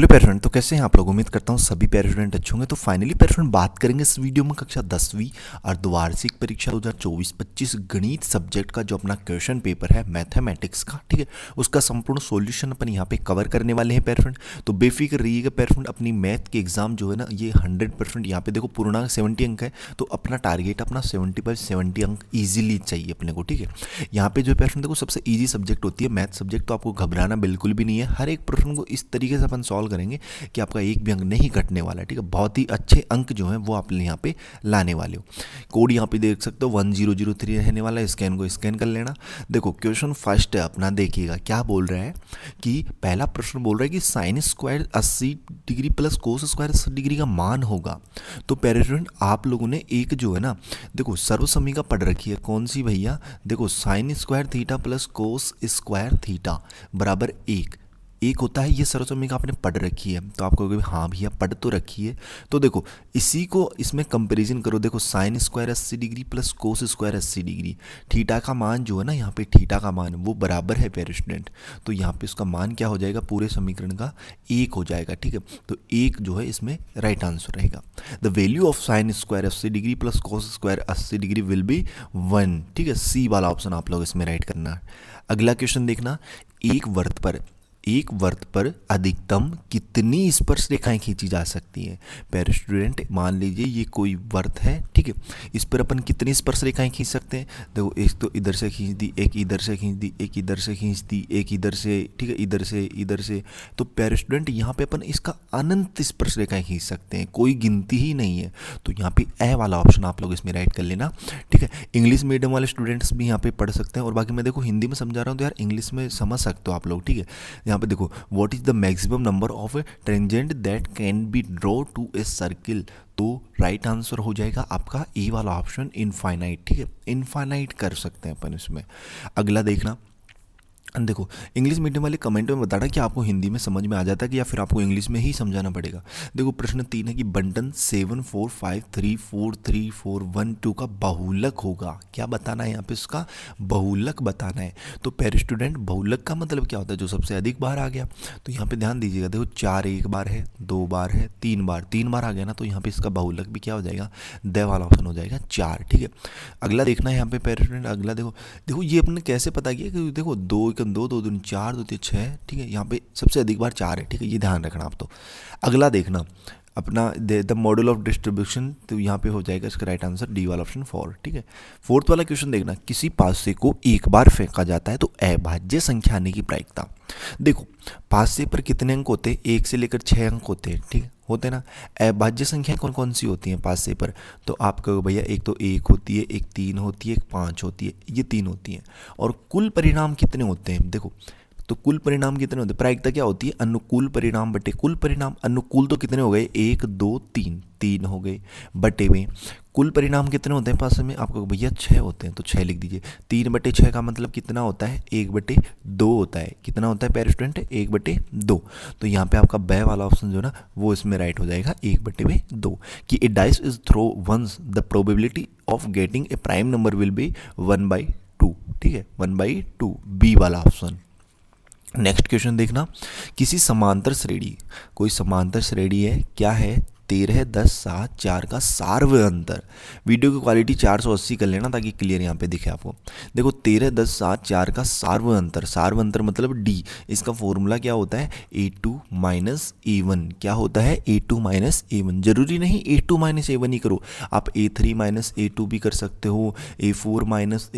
Hello प्यारे student, तो कैसे हैं आप लोग। उम्मीद करता हूँ सभी प्यारे स्टूडेंट अच्छे होंगे। तो फाइनली प्यारे स्टूडेंट बात करेंगे इस वीडियो में कक्षा 10वीं अर्धवार्षिक परीक्षा 2024-25 गणित सब्जेक्ट का जो अपना क्वेश्चन पेपर है मैथमेटिक्स का, ठीक है, उसका संपूर्ण सॉल्यूशन अपन यहाँ पे कवर करने वाले हैं प्यारे स्टूडेंट। तो बेफिक्र रहिएगा प्यारे स्टूडेंट, अपनी मैथ के एग्जाम जो है ना ये 100% यहाँ पे देखो पूर्णांक 70 अंक है, तो अपना टारगेट अपना 70 अंक ईजिली चाहिए अपने को, ठीक है। यहाँ पे जो प्यारे स्टूडेंट देखो सबसे ईजी सब्जेक्ट होती है मैथ सब्जेक्ट, तो आपको घबराना बिल्कुल भी नहीं है। हर एक प्रश्न को इस तरीके से अपन सॉल्व करेंगे कि आपका एक भी अंक नहीं घटने वाला है, ठीक है। बहुत ही अच्छे अंक जो हैं वो आप यहाँ पे लाने वाले हो। कोड यहाँ पे देख सकते हो 1003 रहने वाला है, स्कैन को स्कैन कर लेना। देखो क्वेश्चन फर्स्ट है अपना, देखिएगा क्या बोल रहा है कि पहला प्रश्न बोल रहा है कि sine square 80 degree plus cos square 80 degree का मान होगा। तो प्यारे स्टूडेंट आप लोगों ने एक जो है ना देखो सर्वसमीका पढ़ रखी है, कौन सी भैया, देखो sine square theta plus cos square theta बराबर एक होता है। ये सर्वसमीका आपने पढ़ रखी है, तो आपको कहोगे हाँ भैया पढ़ तो रखी है। तो देखो इसी को इसमें कंपैरिजन करो, देखो sine square 80 degree plus cos square 80 degree, theta का मान जो है ना यहाँ पे थीटा का मान वो बराबर है प्यारे स्टूडेंट। तो यहाँ पे उसका मान क्या हो जाएगा, पूरे समीकरण का 1 हो जाएगा, ठीक है। तो 1 जो है इसमें राइट आंसर रहेगा। The value of sine square 80 degree plus cos square 80 degree will be 1, ठीक है। सी वाला ऑप्शन आप लोग इसमें राइट करना है। अगला क्वेश्चन देखना, एक वृत्त पर अधिकतम कितनी स्पर्श रेखाएं खींची जा सकती हैं। प्यारे स्टूडेंट मान लीजिए ये कोई वृत्त है, ठीक है, इस पर अपन कितनी स्पर्श रेखाएं खींच सकते हैं। देखो एक तो इधर से खींच दी, एक इधर से खींच दी, एक इधर से खींच दी, एक इधर से, ठीक है, इधर से। तो प्यारे स्टूडेंट यहाँ पे अपन इसका अनंत स्पर्श रेखाएं खींच सकते हैं, कोई गिनती ही नहीं है। तो यहाँ पे ए वाला ऑप्शन आप लोग इसमें राइट कर लेना, ठीक है। इंग्लिश मीडियम वाले स्टूडेंट्स भी यहाँ पे पढ़ सकते हैं, और बाकी मैं देखो हिंदी में समझा रहा हूँ तो यार इंग्लिश में समझ सकते हो आप लोग, ठीक है। यहाँ पे देखो what is the maximum number of A tangent that can be draw two a circle. तो राइट आंसर हो जाएगा आपका ए वाला ऑप्शन इनफाइनाइट, ठीक है, इनफाइनाइट कर सकते हैं अपन इसमें। अगला देखना, देखो इंग्लिश मीडियम वाले कमेंट में बताना कि आपको हिंदी में समझ में आ जाता है कि या फिर आपको इंग्लिश में ही समझाना पड़ेगा। देखो प्रश्न 3 है कि बंटन 74534341 का बहुलक होगा। क्या बताना है यहाँ पे, उसका बहुलक बताना है। तो प्यारे स्टूडेंट बहुलक का मतलब क्या होता है, जो सबसे अधिक बार आ गया। तो यहाँ पे ध्यान दीजिएगा, देखो 4 एक बार है, 2 बार है, 3 बार आ गया ना, तो यहाँ पे इसका बहुलक भी क्या हो जाएगा, द वाला ऑप्शन हो जाएगा 4, ठीक है। अगला देखना है यहाँ पे प्यारे स्टूडेंट, अगला देखो ये अपने कैसे पता किया कि देखो 2 2 2 दूनी 4 2 6, ठीक है, यहाँ पे सबसे अधिक बार 4 है, ठीक है, ये ध्यान रखना आप। तो अगला देखना अपना द मॉडल ऑफ डिस्ट्रीब्यूशन, तो यहाँ पे हो जाएगा इसका राइट आंसर डी वाला ऑप्शन 4, ठीक है। फोर्थ वाला क्वेश्चन देखना, किसी पासे को एक बार फेंका जाता है तो अभाज्य संख्या आने की प्रायिकता। देखो पासे पर कितने अंक होते हैं, 1 से लेकर 6 अंक होते हैं, ठीक होते ना। अभाज्य संख्या कौन कौन सी होती हैं पासे पर, तो आप कहो भैया एक तो 1 होती है, एक 3 होती है, एक 5 होती है, ये 3 होती हैं। और कुल परिणाम कितने होते हैं, देखो तो कुल परिणाम कितने होते हैं, प्रायिकता क्या होती है, अनुकूल परिणाम बटे कुल परिणाम। अनुकूल तो कितने हो गए, 1 2 3 हो गए, बटे में कुल परिणाम कितने होते हैं पास में, आपको भैया 6 होते हैं, तो 6 लिख दीजिए। 3/6 का मतलब कितना होता है, 1/2 होता है। कितना होता है प्यारे स्टूडेंट, 1/2। तो यहाँ पे आपका ब वाला ऑप्शन जो ना वो इसमें राइट हो जाएगा 1/2, कि a dice is throw once the probability of getting a prime number will be 1/2, ठीक है, 1/2, बी वाला ऑप्शन। नेक्स्ट क्वेश्चन देखना, किसी समांतर श्रेणी, कोई समांतर श्रेणी है, क्या है, 13 10 7 4 का सार्वत्रिक अंतर। वीडियो की क्वालिटी 480 कर लेना ताकि क्लियर यहाँ पे दिखे आपको। देखो 13 10 7 4 का सार्वत्रिक अंतर मतलब डी, इसका फॉर्मूला क्या होता है, a2 माइनस a1। क्या होता है, a2 माइनस a1। जरूरी नहीं a2 माइनस a1 ही करो, आप a3 माइनस a2 भी कर सकते हो, a4 माइनस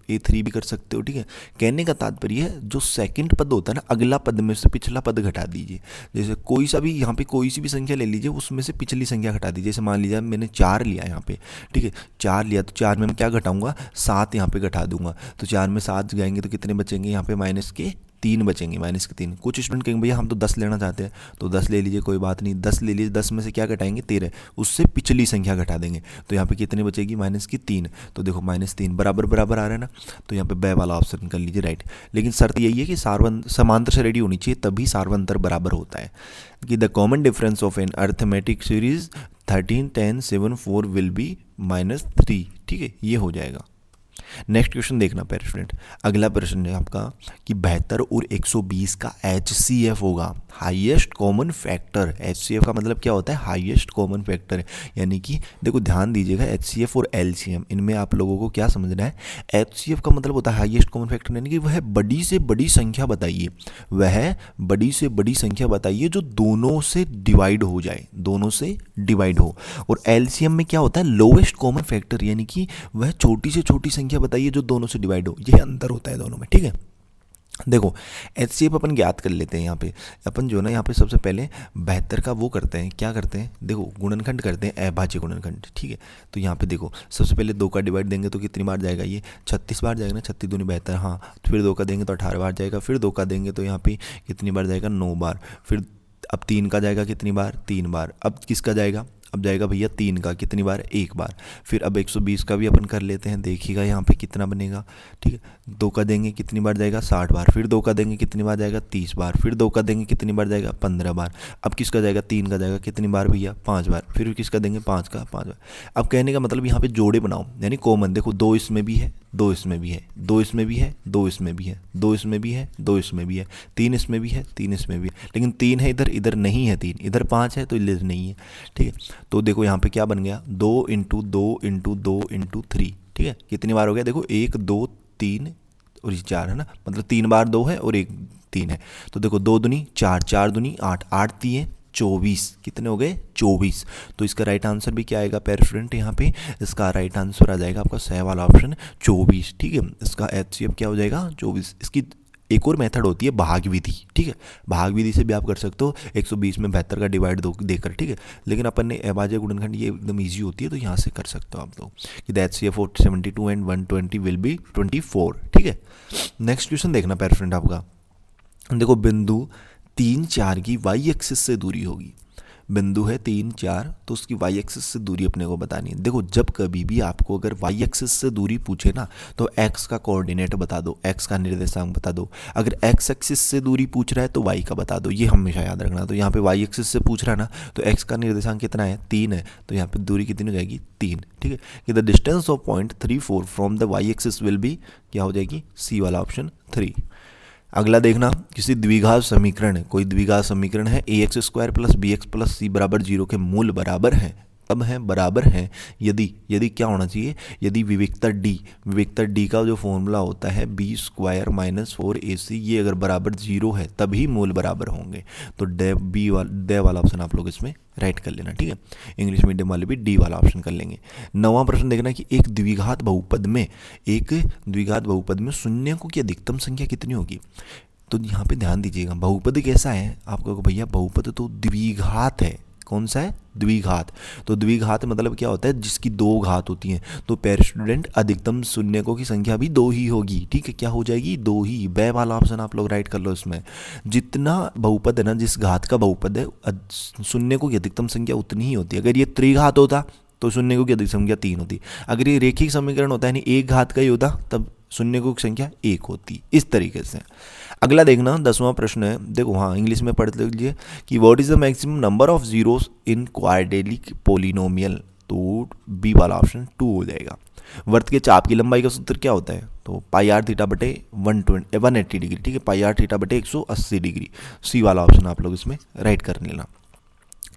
a3 भी कर सकते हो, ठीक है। कहने का तात्पर्य है जो सेकंड पद होता है ना, अगला पद में से पिछला पद घटा दीजिए। जैसे कोई सा भी यहाँ पे कोई सी भी संख्या ले लीजिए, उसमें से पिछली संख्या घटा दीजिए। जैसे मान लीजिए मैंने 4 लिया यहाँ पे, ठीक है, 4 लिया तो 4 में मैं क्या घटाऊंगा, 7 यहाँ पे घटा दूंगा। तो 4 में 7 जाएंगे तो कितने बचेंगे, यहाँ पे -3 बचेंगे, -3। कुछ स्टूडेंट कहेंगे भैया हम तो 10 लेना चाहते हैं, तो 10 ले लीजिए, कोई बात नहीं, 10 ले लीजिए। 10 में से क्या घटाएंगे, 13, उससे पिछली संख्या घटा देंगे, तो यहाँ पे कितनी बचेगी, -3। तो देखो -3 बराबर बराबर आ रहा है ना, तो यहाँ पे ब वाला ऑप्शन कर लीजिए राइट। लेकिन शर्त यही है कि समांतर श्रेणी होनी चाहिए, तभी सार्वंतर बराबर होता है। कि the common difference of an arithmetic series 13 10 7 4 will be -3, ठीक है, ये हो जाएगा। नेक्स्ट क्वेश्चन देखना प्यारे स्टूडेंट, अगला प्रश्न है आपका कि 72 और 120 का HCF होगा, हाईएस्ट कॉमन फैक्टर। HCF का मतलब क्या होता है, हाईएस्ट कॉमन फैक्टर। यानी कि देखो ध्यान दीजिएगा, HCF और LCM इनमें आप लोगों को क्या समझना है। HCF का मतलब होता है हाईएस्ट कॉमन फैक्टर, यानी कि वह बड़ी से बड़ी संख्या बताइए, वह बड़ी से बड़ी संख्या बताइए जो दोनों से डिवाइड हो जाए, दोनों से डिवाइड हो। और LCM में क्या होता है, लोएस्ट कॉमन फैक्टर, यानी कि वह छोटी से छोटी संख्या बताइए जो दोनों से डिवाइड हो। यह अंतर होता है दोनों में, ठीक है। देखो HCF अपन ज्ञात कर लेते हैं। यहाँ पे अपन जो है ना, यहाँ पे सबसे पहले 72 का वो करते हैं, क्या करते हैं, देखो गुणनखंड करते हैं, अभाज्य गुणनखंड, ठीक है। तो यहाँ पे देखो सबसे पहले 2 का डिवाइड देंगे तो कितनी बार जाएगा, ये 36 बार जाएगा ना, 36 दूनी 72, हाँ। फिर 2 का देंगे तो 18 बार जाएगा, फिर 2 का देंगे तो यहाँ पे कितनी बार जाएगा, 9 बार। फिर अब 3 का जाएगा कितनी बार, 3 बार। अब किसका जाएगा, अब जाएगा भैया 3 का, कितनी बार, 1 बार। फिर अब 120 का भी अपन कर लेते हैं, देखिएगा यहाँ पे कितना बनेगा, ठीक है। 2 का देंगे कितनी बार जाएगा, 60 बार। फिर 2 का देंगे कितनी बार जाएगा, 30 बार। फिर 2 का देंगे कितनी बार जाएगा, 15 बार। अब किसका जाएगा, 3 का जाएगा कितनी बार भैया, 5 बार। फिर किसका देंगे, 5 का 5 बार। अब कहने का मतलब यहाँ पे जोड़े बनाओ, यानी कॉमन। देखो 2 इसमें भी है, 2 इसमें भी है, 2 इसमें भी है, 2 इसमें भी है, 2 इसमें भी है, 2 इसमें भी है, 3 इसमें भी है, 3 इसमें भी है। लेकिन 3 है इधर, इधर नहीं है 3, इधर 5 है तो इधर नहीं है, ठीक है। तो देखो यहाँ पे क्या बन गया, 2 इंटू 2 इंटू 2 इंटू 3, ठीक है। कितनी बार हो गया, देखो 1 2 3 और ये 4 है ना, मतलब 3 बार 2 है और 1 3 है। तो देखो 2 दूनी 4, 4 दूनी 8, 8 3 24, कितने हो गए, 24। तो इसका राइट आंसर भी क्या आएगा प्यारे स्टूडेंट, यहाँ पे इसका राइट आंसर आ जाएगा आपका सही वाला ऑप्शन 24, ठीक है। इसका HCF क्या हो जाएगा, 24। इसकी एक और मेथड होती है भाग विधि, ठीक है। भाग विधि से भी आप कर सकते हो 120 में 72 का डिवाइड देकर, ठीक है। लेकिन अपन ने अभाज्य गुणनखंड ये एकदम इजी होती है, तो यहाँ से कर सकते हो आप लोग कि that HCF 72 and 120 will be 24, ठीक है। नेक्स्ट क्वेश्चन देखना प्यारे फ्रेंड आपका, देखो बिंदु 3 4 की वाई एक्सिस से दूरी होगी। बिंदु है 3 4, तो उसकी वाई एक्सिस से दूरी अपने को बतानी है। देखो जब कभी भी आपको अगर वाई एक्सिस से दूरी पूछे ना, तो एक्स का कोऑर्डिनेट बता दो, एक्स का निर्देशांक बता दो। अगर एक्स एक्सिस से दूरी पूछ रहा है तो वाई का बता दो, ये हमेशा याद रखना। तो यहाँ पे वाई एक्सिस से पूछ रहा है ना, तो एक्स का निर्देशांक कितना है, 3 है, तो यहाँ पे दूरी कितनी हो जाएगी, 3, ठीक है। कि the distance of point 34 from the Y axis will be, क्या हो जाएगी, सी वाला ऑप्शन 3। अगला देखना, किसी द्विघात समीकरण, कोई द्विघात समीकरण है ax square plus B X plus C बराबर 0 के मूल बराबर हैं, कब हैं, बराबर हैं, यदि क्या होना चाहिए, यदि विविक्तर डी का जो फॉर्मूला होता है बी स्क्वायर माइनस 4ac, ये अगर बराबर 0 है तभी मूल बराबर होंगे। तो डे वाला ऑप्शन आप लोग इसमें राइट कर लेना, ठीक है। इंग्लिश मीडियम वाले भी डी वाला ऑप्शन कर लेंगे। 9वां प्रश्न देखना कि एक द्विघात बहुपद में शून्यों की अधिकतम संख्या कितनी होगी। तो यहाँ पे ध्यान दीजिएगा, बहुपद कैसा है, आपको भैया बहुपद तो द्विघात है। कौन सा है, द्विघात। तो द्विघात मतलब क्या होता है, जिसकी 2 घात होती हैं। तो पेयर स्टूडेंट अधिकतम शून्यकों की संख्या भी 2 ही होगी, ठीक है। क्या हो जाएगी, 2 ही। ब वाला ऑप्शन आप लोग राइट कर लो। इसमें जितना बहुपद है ना, जिस घात का बहुपद है, शून्यकों की अधिकतम संख्या उतनी ही होती है। अगर ये त्रिघात होता तो शून्यकों की अधिकतम संख्या 3 होती। अगर ये रेखिक समीकरण होता है, यानी एक घात का ही होता, तब शून्यकों की संख्या 1 होती। इस तरीके से। अगला देखना 10वां प्रश्न है, देखो हाँ इंग्लिश में पढ़ लीजिए कि what is the maximum number of zeros in quadratic polynomial. तो बी वाला ऑप्शन 2 हो जाएगा। वृत्त के चाप की लंबाई का सूत्र क्या होता है, तो पाई आर थीटा बटे 180 डिग्री, ठीक है। पाई आर थीटा बटे 180 डिग्री, सी वाला ऑप्शन आप लोग इसमें राइट कर लेना।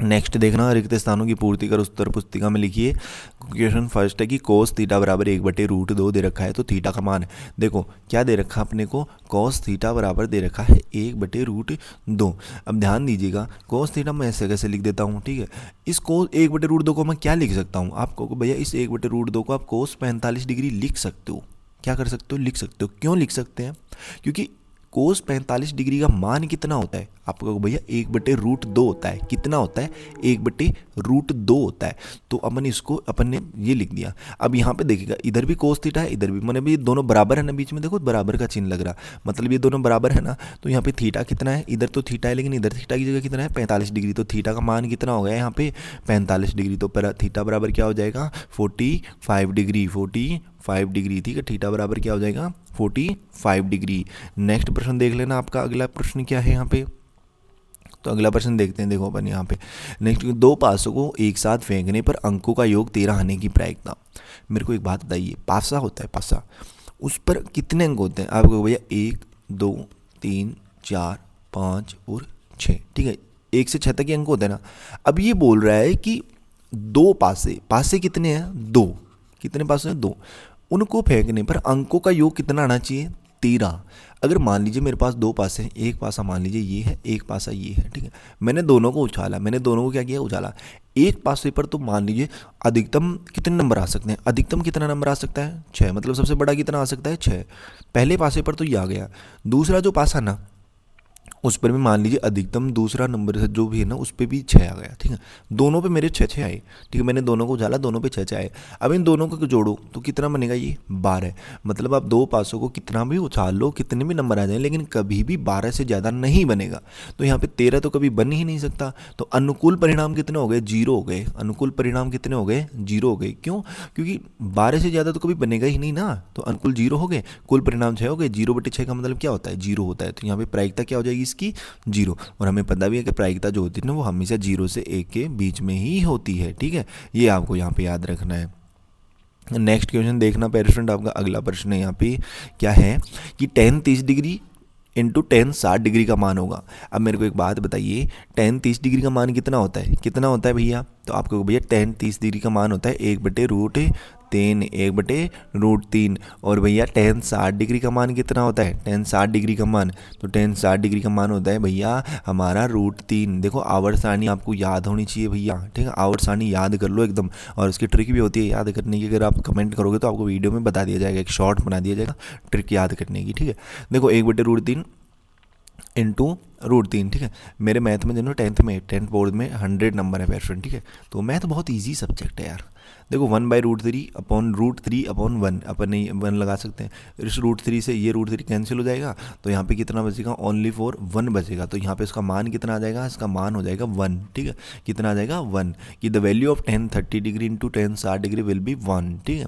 नेक्स्ट देखना, रिक्त स्थानों की पूर्ति कर उत्तर पुस्तिका में लिखिए। क्वेश्चन फर्स्ट है कि कोस थीटा बराबर 1/√2 दे रखा है, तो थीटा का मान देखो क्या दे रखा है अपने को, कोस थीटा बराबर दे रखा है 1/√2। अब ध्यान दीजिएगा, कोस थीटा मैं ऐसे कैसे लिख देता हूँ, ठीक है। इस कोस 1/√2 को मैं क्या लिख सकता हूँ, आपको भैया इस 1/√2 को आप कोस 45 डिग्री लिख सकते हो। क्या कर सकते हो, लिख सकते हो। क्यों लिख सकते हैं, क्योंकि कोस 45 डिग्री का मान कितना होता है, आपको भैया 1/√2 होता है। कितना होता है, 1/√2 होता है। तो अपन ने ये लिख दिया। अब यहाँ पे देखिएगा, इधर भी कोस थीटा है, इधर भी, मैंने भी दोनों बराबर है ना, बीच में देखो बराबर का चिन्ह लग रहा, मतलब ये दोनों बराबर है ना। तो यहाँ पे थीटा कितना है, इधर तो थीटा है लेकिन इधर थीटा की जगह कितना है, 45 डिग्री। तो थीटा का मान कितना हो गया यहाँ पे, 45 डिग्री। तो थीटा बराबर क्या हो जाएगा, 45 डिग्री, ठीक है। थीटा बराबर क्या हो जाएगा, 45 डिग्री। नेक्स्ट प्रश्न देख लेना, आपका अगला प्रश्न क्या है यहाँ पे। तो अगला प्रश्न देखते हैं, देखो अपन यहाँ पे नेक्स्ट, 2 पासों को एक साथ फेंकने पर अंकों का योग 13 आने की प्रायिकता। मेरे को एक बात बताइए, पासा होता है पासा, उस पर कितने अंक होते हैं? आपको भैया 1 2 3 4 5 और 6, ठीक है, 1 से 6 तक के अंक होते हैं ना। अब ये बोल रहा है कि दो पासे, पासे कितने हैं? 2, कितने पासे हैं? 2, उनको फेंकने पर अंकों का योग कितना आना चाहिए? 13। अगर मान लीजिए मेरे पास दो पासे हैं, एक पासा मान लीजिए ये है, एक पासा ये है, ठीक है, मैंने दोनों को उछाला, मैंने दोनों को क्या किया? उछाला। एक पासे पर तो मान लीजिए अधिकतम कितने नंबर आ सकते हैं? अधिकतम कितना नंबर आ सकता है? 6, मतलब सबसे बड़ा कितना आ सकता है? 6। पहले पासे पर तो ये आ गया। दूसरा जो पासा ना, उस पर भी मान लीजिए अधिकतम दूसरा नंबर जो भी है ना, उस पर भी 6 आ गया, ठीक है। दोनों पे मेरे 6 6 आए, ठीक है, मैंने दोनों को उछाला, दोनों पे 6 6 आए। अब इन दोनों को जोड़ो तो कितना बनेगा? ये 12। मतलब आप दो पासों को कितना भी उछाल लो, कितने भी नंबर आ जाए, लेकिन कभी भी 12 से ज़्यादा नहीं बनेगा। तो यहाँ पे 13 तो कभी बन ही नहीं सकता। तो अनुकूल परिणाम कितने हो गए? 0 हो गए। अनुकूल परिणाम कितने हो गए? 0 हो गए। क्यों? क्योंकि 12 से ज़्यादा तो कभी बनेगा ही नहीं ना, तो अनुकूल 0 हो गए, कुल परिणाम 6 हो गए। 0/6 का मतलब क्या होता है? 0 होता है। तो यहाँ पे प्रायिकता क्या हो जाएगी इसकी? 0। और हमें पता भी है कि प्रायिकता जो होती है ना, वो हमेशा 0 से 1 के बीच में ही होती है, ठीक है, ये आपको यहाँ पे याद रखना है। नेक्स्ट क्वेश्चन देखना पेरेंट, आपका अगला प्रश्न है यहाँ पे क्या है कि tan 30 degree into tan 60 degree का मान होगा। अब मेरे को एक बात बताइए, tan 30 डिग्री का मान कितना होता है? कितना होता है भैया? तो आपको भैया tan 30 डिग्री का मान होता है 1/√3, 1/√3। और भैया tan 60 डिग्री का मान कितना होता है? tan 60 डिग्री का मान, तो tan 60 डिग्री का मान होता है भैया हमारा √3। देखो आवर्त सारणी आपको याद होनी चाहिए भैया, ठीक है, आवर्त सारणी याद कर लो एकदम। और उसकी ट्रिक भी होती है याद करने की, अगर आप कमेंट करोगे तो आपको वीडियो में बता दिया जाएगा, एक शॉर्ट बना दिया जाएगा ट्रिक याद करने की, ठीक है। देखो 1/√3 इंटू √3, ठीक है। मेरे मैथ में जो 10th बोर्ड में 100 नंबर है पेरेंट, ठीक है। तो मैथ बहुत इजी सब्जेक्ट है यार। देखो 1/√3/1 अपन 1 लगा सकते हैं। इस √3 से ये √3 कैंसिल हो जाएगा, तो यहाँ पे कितना बचेगा? ओनली फॉर 1 बचेगा। तो यहाँ पे इसका मान कितना आ जाएगा? इसका मान हो जाएगा 1, ठीक है। कितना आ जाएगा? 1। कि the value of tan 30 degree into tan 60 degree will be 1, ठीक है।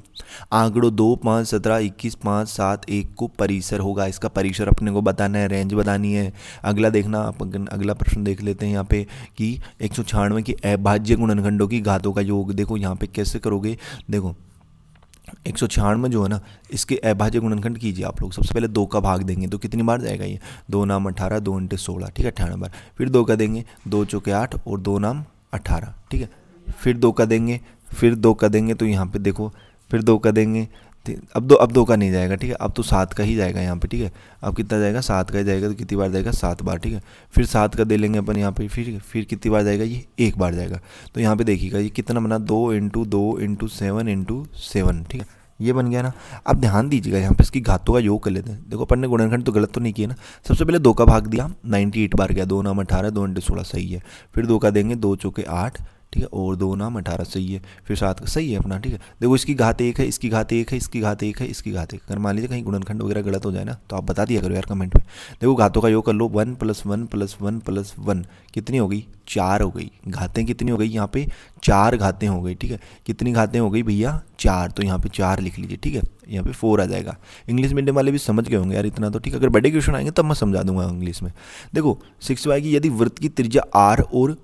आंकड़ों 2 5 17 21 5 7 1 को परिसर होगा। इसका परिसर अपने को बताना है, रेंज बतानी है। अगला देखना, अगला प्रश्न देख लेते हैं यहाँ पे कि 196 की अभाज्य गुणनखंडों की घातों का योग। देखो यहाँ पे कैसे करोगे? देखो 196 जो है ना, इसके अभाज्य गुणनखंड कीजिए आप लोग। सबसे पहले 2 का भाग देंगे तो कितनी बार जाएगा? ये 2 नाम 18, 2 × 16, ठीक है, 18 बार। फिर 2 का देंगे, 2 चौके 8 और 2 नाम 18, ठीक है। फिर 2 का देंगे, फिर 2 का देंगे, तो यहाँ पे देखो फिर 2 का देंगे, अब दो का नहीं जाएगा, ठीक है, अब तो 7 का ही जाएगा यहाँ पे, ठीक है। अब कितना जाएगा? 7 का ही जाएगा। तो कितनी बार जाएगा? 7 बार, ठीक है। फिर 7 का दे लेंगे अपन यहाँ पे, फिर कितनी बार जाएगा? ये 1 बार जाएगा। तो यहाँ पे देखिएगा ये कितना बना? 2 × 2 × 7 × 7, ठीक है, ये बन गया ना। अब ध्यान दीजिएगा यहाँ पे इसकी घातों का योग कर लेते हैं। देखो अपन ने गुणनखंड तो गलत तो नहीं किया ना। सबसे पहले 2 का भाग दिया, 98 बार गया, 2 नाम 18, 2 × 16 सही है। फिर 2 का देंगे, 2 चौके 8, ठीक है, और 2 नाम 18 सही है। फिर 7 का सही है अपना, ठीक है। देखो इसकी घात 1 है, इसकी घात 1 है, इसकी घात 1 है, इसकी घात 1। अगर मान लीजिए कहीं गुणनखंड वगैरह गलत हो जाए ना, तो आप बता दिया करो यार कमेंट में। देखो घातों का योग कर लो, 1 + 1 + 1 + 1 कितनी हो गई? 4 हो गई। घातें कितनी हो गई? यहाँ पे 4 घातें हो गई, ठीक है। कितनी घातें हो गई भैया? 4। तो यहाँ पे 4 लिख लीजिए, ठीक है, यहाँ पे 4 आ जाएगा। इंग्लिश मीडियम वाले भी समझ गए होंगे यार इतना तो, ठीक है। अगर बड़े क्वेश्चन आएंगे तब मैं समझा दूंगा इंग्लिश में। देखो 6y की यदि वृत्त की त्रिज्या r और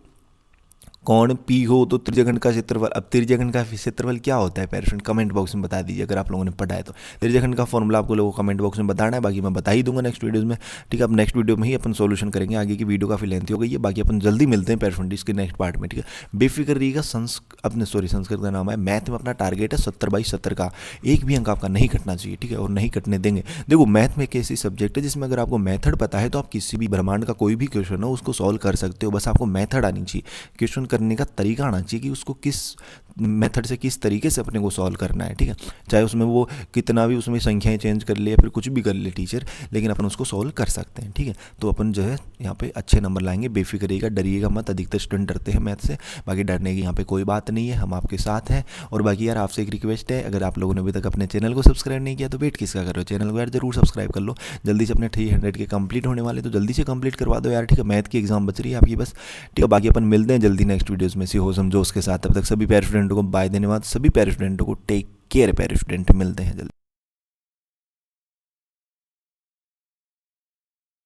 कोण P हो तो त्रिज्याखंड का क्षेत्रफल। अब त्रिज्याखंड का क्षेत्रफल क्या होता है पेरेंट? कमेंट बॉक्स में बता दीजिए अगर आप लोगों ने पढ़ा है तो। त्रिज्याखंड का फॉर्मूला आपको लोगों को कमेंट बॉक्स में बताना है, बाकी मैं बता ही दूंगा नेक्स्ट वीडियोज़ में, ठीक है। अब नेक्स्ट वीडियो में ही अपन सोल्यूशन करेंगे, आगे की वीडियो काफ़ी लेंथी हो गई है। बाकी अपन जल्दी मिलते हैं पेरेंट इसके नेक्स्ट पार्ट में, ठीक है। बेफिक्र रहिएगा। संस्कृत का नाम है, मैथ में अपना टारगेट है 70/70 का, एक भी अंक आपका नहीं कटना चाहिए, ठीक है, और नहीं कटने देंगे। देखो मैथ में एक ऐसी सब्जेक्ट है जिसमें अगर आपको मेथड पता है तो आप किसी भी ब्रह्मांड का कोई भी क्वेश्चन हो उसको सॉल्व कर सकते हो। बस आपको मेथड आनी चाहिए, क्वेश्चन करने का तरीका आना चाहिए कि उसको किस मेथड से किस तरीके से अपने को सॉल्व करना है, ठीक है। चाहे उसमें वो कितना भी उसमें संख्याएं चेंज कर ले या फिर कुछ भी कर ले टीचर, लेकिन अपन उसको सॉल्व कर सकते हैं, ठीक है। तो अपन जो है यहाँ पे अच्छे नंबर लाएंगे, बेफिक्र रहिएगा, डरिएगा मत। अधिकतर स्टूडेंट डरते हैं मैथ से, बाकी डरने की यहाँ पे कोई बात नहीं है, हम आपके साथ हैं। और बाकी यार आपसे एक रिक्वेस्ट है, अगर आप लोगों ने अभी तक अपने चैनल को सब्सक्राइब नहीं किया तो वेट किसका कर रहे हो? चैनल को यार जरूर सब्सक्राइब कर लो। जल्दी से अपने 300 के कंप्लीट होने वाले, तो जल्दी से कंप्लीट करवा दो यार, ठीक है। मैथ की एग्जाम बच रही है आपकी बस, ठीक है। बाकी अपन मिलते हैं जल्दी नेक्स्ट वीडियोज़ में, हो समझो उसके साथ। तब तक सभी प्यारे स्टूडेंटों को बाय, धन्यवाद। सभी प्यारे स्टूडेंटों को टेक केयर। प्यारे स्टूडेंट मिलते हैं जल्दी।